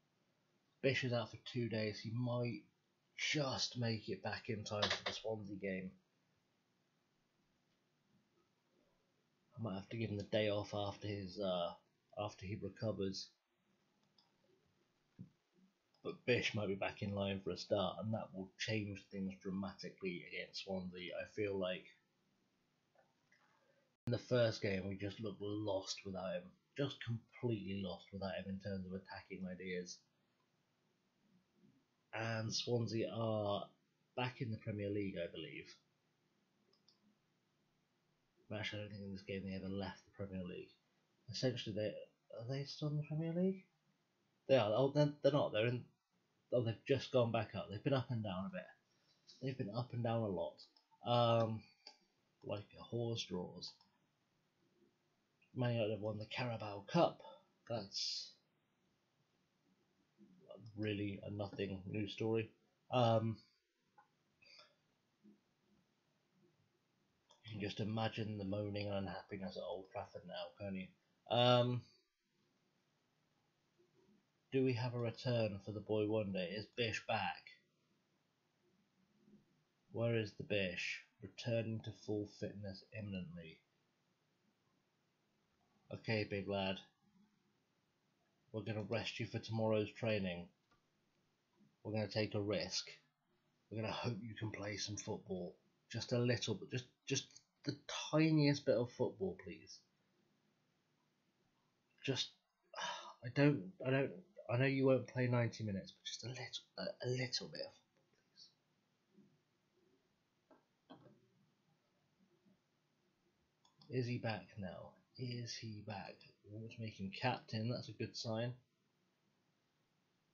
Bishop's out for 2 days. He might just make it back in time for the Swansea game. I might have to give him the day off after he recovers. But Bish might be back in line for a start, and that will change things dramatically against Swansea. I feel like in the first game we just looked lost without him, just completely lost without him in terms of attacking ideas. And Swansea are back in the Premier League, I believe. Actually, I don't think in this game they ever left the Premier League. Essentially, are they still in the Premier League? They are. Oh, they're not. They're in. Oh, they've just gone back up. They've been up and down a bit. They've been up and down a lot. Like a horse draws. Man United have won the Carabao Cup. That's really a nothing news story. You can just imagine the moaning and unhappiness at Old Trafford now, can't you? Do we have a return for the boy one day? Is Bish back? Where is the Bish? Returning to full fitness imminently. Okay, big lad. We're going to rest you for tomorrow's training. We're going to take a risk. We're going to hope you can play some football. Just a little bit. Just the tiniest bit of football, please. Just, I know you won't play 90 minutes, but just a little bit of football, please. Is he back now? Is he back? We want to make him captain. That's a good sign.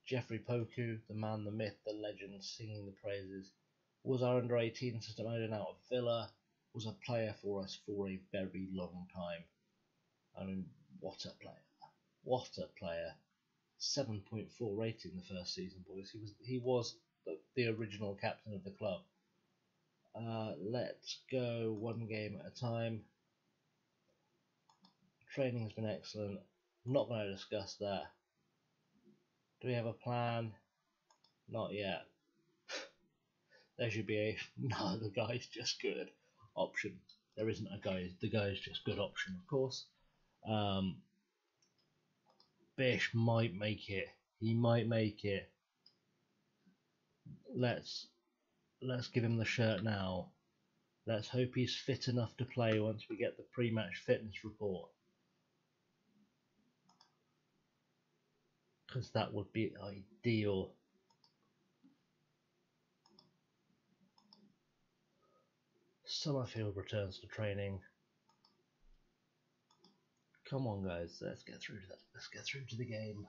Jeffrey Poku, the man, the myth, the legend, singing the praises. Was our under 18 system owner out of Villa? Was a player for us for a very long time. I mean, what a player! What a player! 7.4 rating the first season, boys. He was the original captain of the club. Let's go one game at a time. Training has been excellent. I'm not going to discuss that. Do we have a plan? Not yet. There should be a no, the guy's just good option. There isn't a guy. The guy's just good option, of course. Bish might make it. He might make it. Let's give him the shirt now. Let's hope he's fit enough to play once we get the pre-match fitness report. Because that would be ideal. Summerfield returns to training. Come on, guys. Let's get through to that. Let's get through to the game.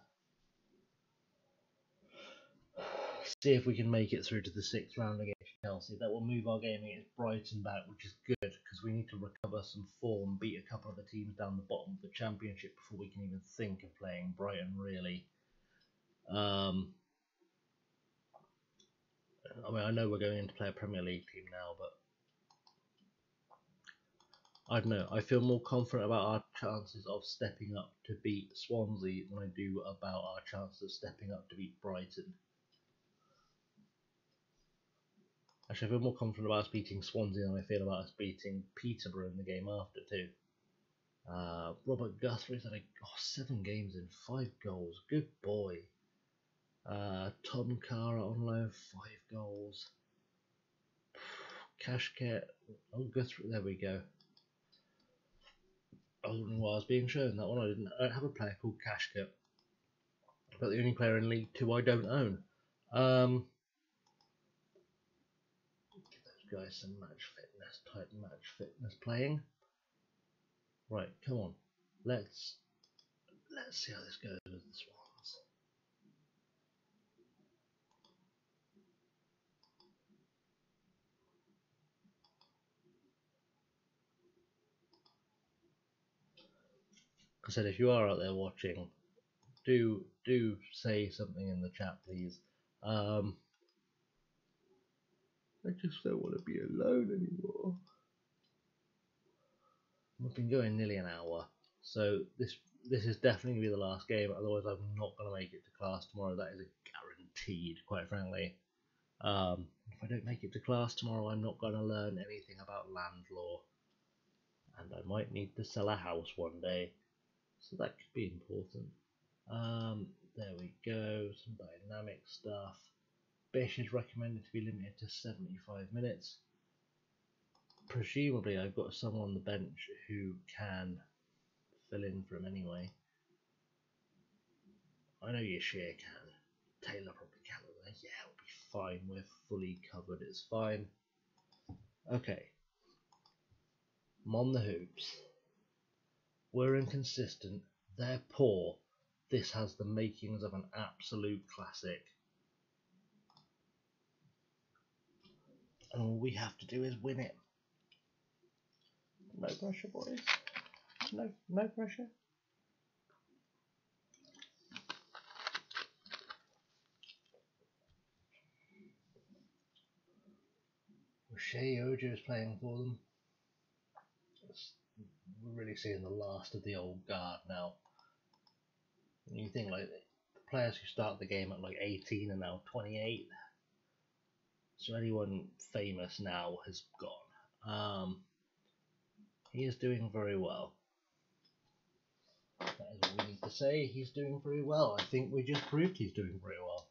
See if we can make it through to the 6th round against Chelsea. That will move our game against Brighton back, which is good because we need to recover some form, beat a couple of the teams down the bottom of the Championship before we can even think of playing Brighton, really. I mean, I know we're going in to play a Premier League team now, but I don't know. I feel more confident about our chances of stepping up to beat Swansea than I do about our chances of stepping up to beat Brighton. Actually, I feel more confident about us beating Swansea than I feel about us beating Peterborough in the game after, too. Robert Guthrie's had 7 games in 5 goals. Good boy. Tom Kara on loan, 5 goals. Cashket. Oh, Guthrie. There we go. I was wondering why I was being shown that one. I don't have a player called Cashkit, but the only player in League 2 I don't own. Give those guys some type match fitness playing. Right, come on. Let's see how this goes with the Swans. I said, if you are out there watching, do say something in the chat, please. I just don't want to be alone anymore. We've been going nearly an hour, so this is definitely going to be the last game. Otherwise, I'm not going to make it to class tomorrow. That is guaranteed, quite frankly. If I don't make it to class tomorrow, I'm not going to learn anything about land law, and I might need to sell a house one day, so that could be important. There we go, some dynamic stuff. Bish is recommended to be limited to 75 minutes. Presumably I've got someone on the bench who can fill in for him anyway. I know Yashir can. Taylor probably can. Yeah, it'll be fine. We're fully covered. It's fine. Okay. I'm on the hoops. We're inconsistent. They're poor. This has the makings of an absolute classic. And all we have to do is win it. No pressure, boys. No pressure. Shea Ojo is playing for them. We're really seeing the last of the old guard now. And you think like the players who start the game at like 18 are now 28. So anyone famous now has gone. He is doing very well. That is all we need to say. He's doing very well. I think we just proved he's doing very well.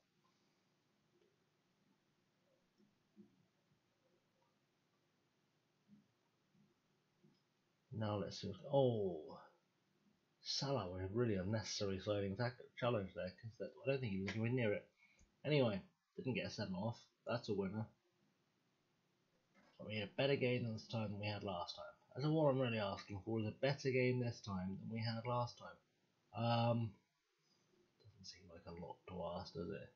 Now let's see. Oh, Salah with a really unnecessary sliding challenge there, because I don't think he was anywhere near it. Anyway, didn't get a 7 off. That's a winner. But we had a better game this time than we had last time. That's all I'm really asking for, is a better game this time than we had last time. Doesn't seem like a lot to ask, does it?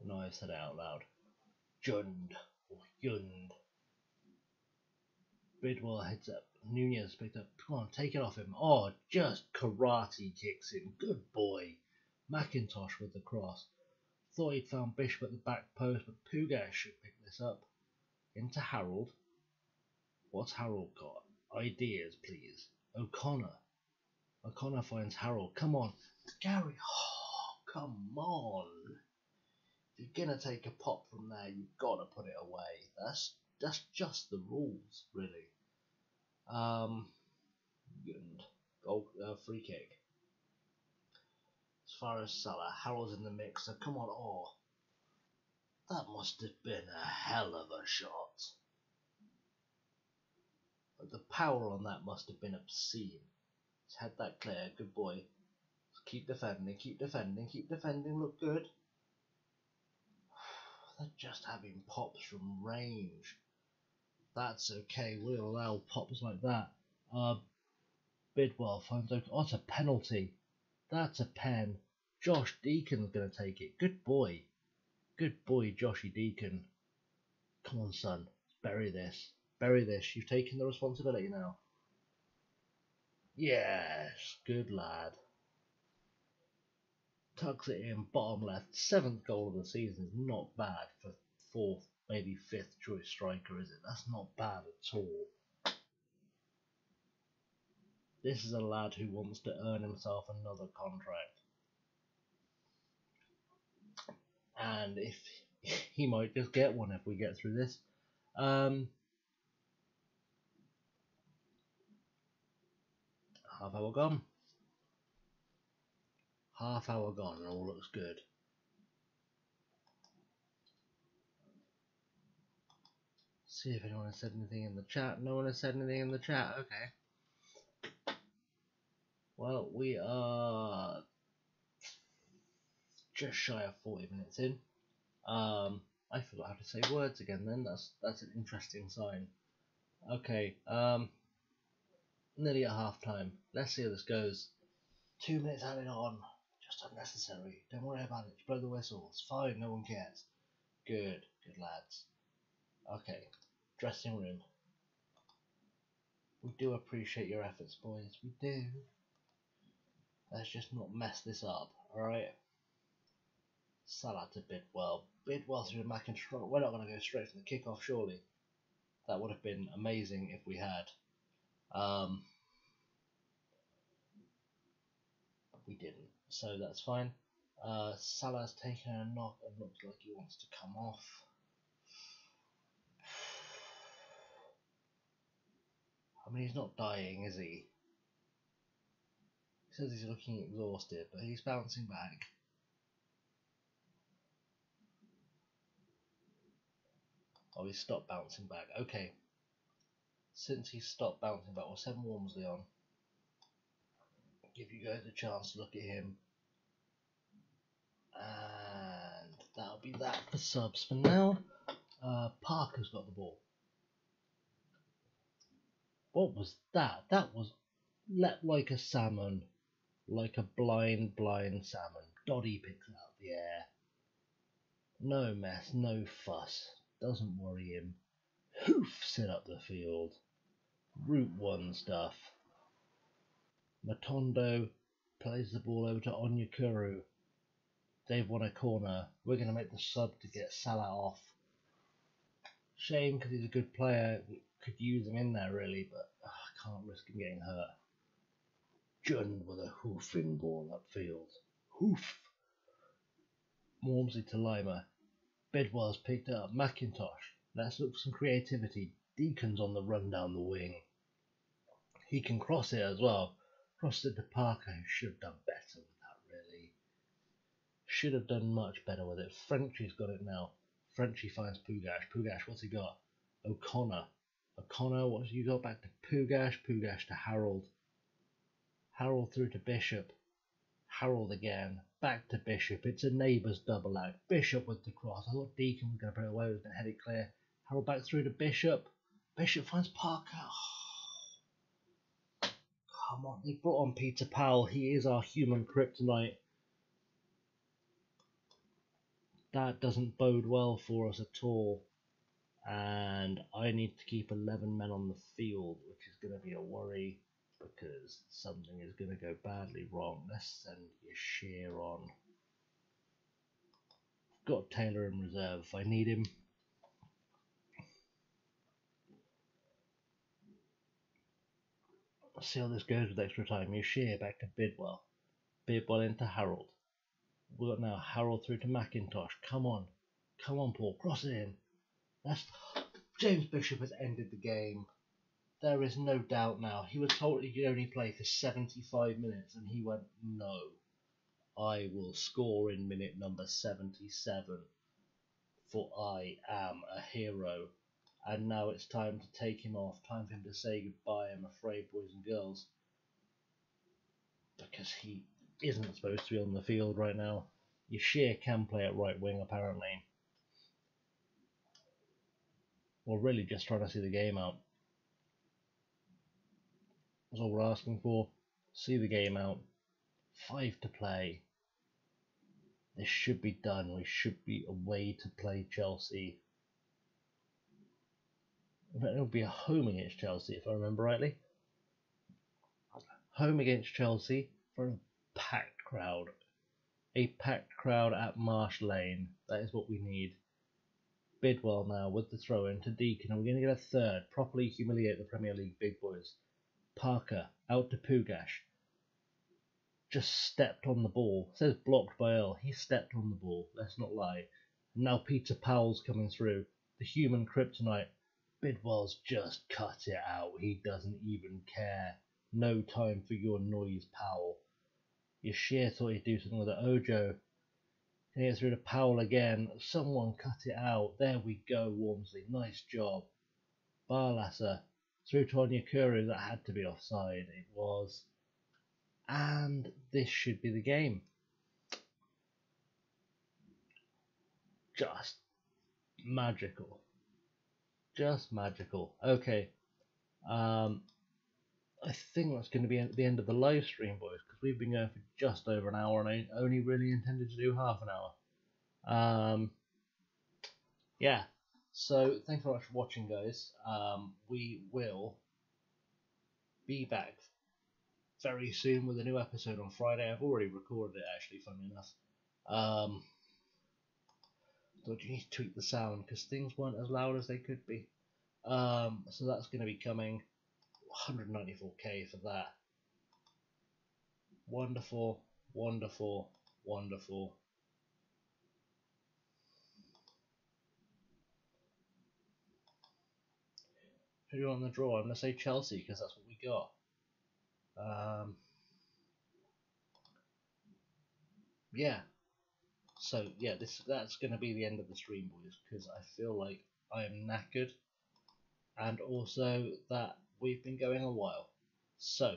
No, I've said it out loud. Jund, or Yund. Bidwell heads up. Nunez picked up. Come on, take it off him. Oh, just karate kicks him. Good boy. McIntosh with the cross. Thought he'd found Bishop at the back post, but Puga should pick this up. Into Harold. What's Harold got? Ideas, please. O'Connor. O'Connor finds Harold. Come on. Gary. Oh, come on. If you're going to take a pop from there, you've got to put it away. That's just the rules, really. Goal, free kick. As far as Salah, Harold's in the mix, so come on. Oh, that must have been a hell of a shot. But the power on that must have been obscene. He's had that clear. Good boy. Keep defending, keep defending, keep defending. Look good. They're just having pops from range. That's okay. We'll allow pops like that. Bidwell finds out. Oh, it's a penalty. That's a pen. Josh Deacon's going to take it. Good boy. Good boy, Joshy Deacon. Come on, son. Bury this. Bury this. You've taken the responsibility now. Yes. Good lad. Tucks it in, bottom left. 7th goal of the season is not bad for 4th, maybe 5th choice striker, is it? That's not bad at all. This is a lad who wants to earn himself another contract. And if he might just get one if we get through this. Half hour gone. Half hour gone and all looks good. See if anyone has said anything in the chat. No one has said anything in the chat. Okay. Well, we are just shy of 40 minutes in. I forgot how to say words again then, that's an interesting sign. Okay, nearly at half time. Let's see how this goes. 2 minutes added on. Just unnecessary. Don't worry about it. Just blow the whistle. It's fine, no one cares. Good lads. Okay, dressing room. We do appreciate your efforts, boys. We do. Let's just not mess this up, alright? Salah to Bidwell. Bidwell through to McIntyre. We're not going to go straight from the kickoff, surely. That would have been amazing if we had. We didn't, so that's fine. Salah's taken a knock and looks like he wants to come off. I mean, he's not dying, is he? He says he's looking exhausted, but he's bouncing back. Oh, he stopped bouncing back. Okay. Since he's stopped bouncing back, we'll send Walmsley on. Give you guys a chance to look at him. And that'll be that for subs for now. Parker's got the ball. What was that? That was leapt like a salmon. Like a blind salmon. Doddy picks it out of the air. No mess, no fuss. Doesn't worry him. Hoofs it up the field. Route 1 stuff. Matondo plays the ball over to Onyekuru. They've won a corner. We're going to make the sub to get Salah off. Shame because he's a good player. We could use him in there really, but I can't risk him getting hurt. Jund with a hoofing ball upfield. Hoof. Walmsley to Lima. Bidwell's picked up. McIntosh. Let's look for some creativity. Deacon's on the run down the wing. He can cross it as well. Crossed it to Parker, who should have done better with that really. Should have done much better with it. Frenchie's got it now. Frenchie finds Pugash. Pugash, what's he got? O'Connor. O'Connor, what's you got? Back to Pugash. Pugash to Harold. Harold through to Bishop. Harold again. Back to Bishop. It's a neighbour's double act. Bishop with the cross. I thought Deacon was going to put it away. He was going to head it clear. Harold back through to Bishop. Bishop finds Parker. Oh, come on. They brought on Peter Powell. He is our human kryptonite. That doesn't bode well for us at all. And I need to keep 11 men on the field, which is going to be a worry because something is going to go badly wrong. Let's send Yashir on. I've got Taylor in reserve if I need him. Let's see how this goes with extra time. Yashir back to Bidwell. Bidwell into Harold. We've got now Harold through to McIntosh. Come on. Come on, Paul. Cross it in. That's James Bishop has ended the game. There is no doubt now. He was told he could only play for 75 minutes and he went, no. I will score in minute number 77 for I am a hero. And now it's time to take him off. Time for him to say goodbye, I'm afraid, boys and girls. Because he isn't supposed to be on the field right now. Yashir can play at right wing apparently. We're really just trying to see the game out. That's all we're asking for. See the game out. 5 to play. This should be done. We should be away to play Chelsea. In fact, it'll be a home against Chelsea if I remember rightly. Home against Chelsea for a packed crowd. A packed crowd at Marsh Lane. That is what we need. Bidwell now with the throw in to Deacon. And we're going to get a third. Properly humiliate the Premier League big boys. Parker out to Pugash. Just stepped on the ball. It says blocked by Earl. He stepped on the ball. Let's not lie. And now Peter Powell's coming through. The human kryptonite. Bidwell's just cut it out. He doesn't even care. No time for your noise, Powell. Yashir thought he'd do something with it. Ojo. Can get through to Powell again. Someone cut it out. There we go, Walmsley. Nice job. Barlasser. Through to Onyekuru. That had to be offside. It was. And this should be the game. Just magical. Just magical. Okay. I think that's going to be at the end of the live stream, boys, because we've been going for just over an hour and I only really intended to do half an hour. Yeah. So thanks very much for watching, guys. We will be back very soon with a new episode on Friday. I've already recorded it, actually, funny enough. Thought you need to tweak the sound because things weren't as loud as they could be. So that's going to be coming. 194k for that. Wonderful, wonderful, wonderful. Who are you on the draw? I'm going to say Chelsea because that's what we got. Yeah. So yeah, that's going to be the end of the stream, boys, because I feel like I am knackered, and also that we've been going a while. So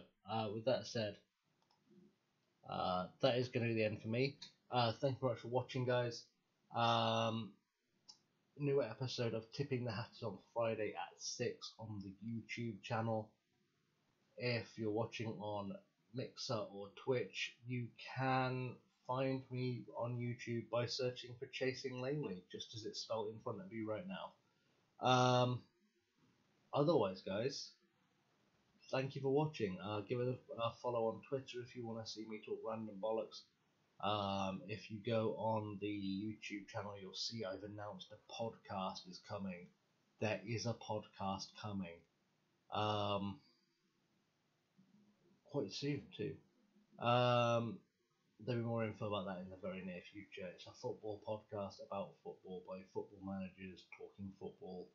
with that said, that is going to be the end for me. Thank you very much for watching, guys. New episode of Tipping the Hat is on Friday at 6 on the YouTube channel. If you're watching on Mixer or Twitch, you can find me on YouTube by searching for Chasing Langley, just as it's spelled in front of you right now. Otherwise, guys, thank you for watching. Give it a follow on Twitter if you want to see me talk random bollocks. If you go on the YouTube channel, you'll see I've announced a podcast is coming. There is a podcast coming. Quite soon too. There'll be more info about that in the very near future. It's a football podcast about football by football managers talking football.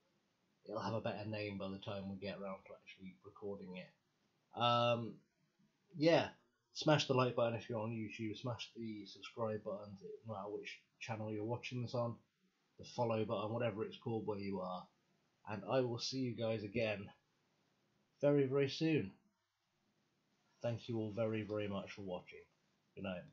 It'll have a better name by the time we get around to actually recording it. Yeah. Smash the like button if you're on YouTube. Smash the subscribe button, no matter which channel you're watching this on. The follow button, whatever it's called where you are. And I will see you guys again very, very soon. Thank you all very, very much for watching. Good night.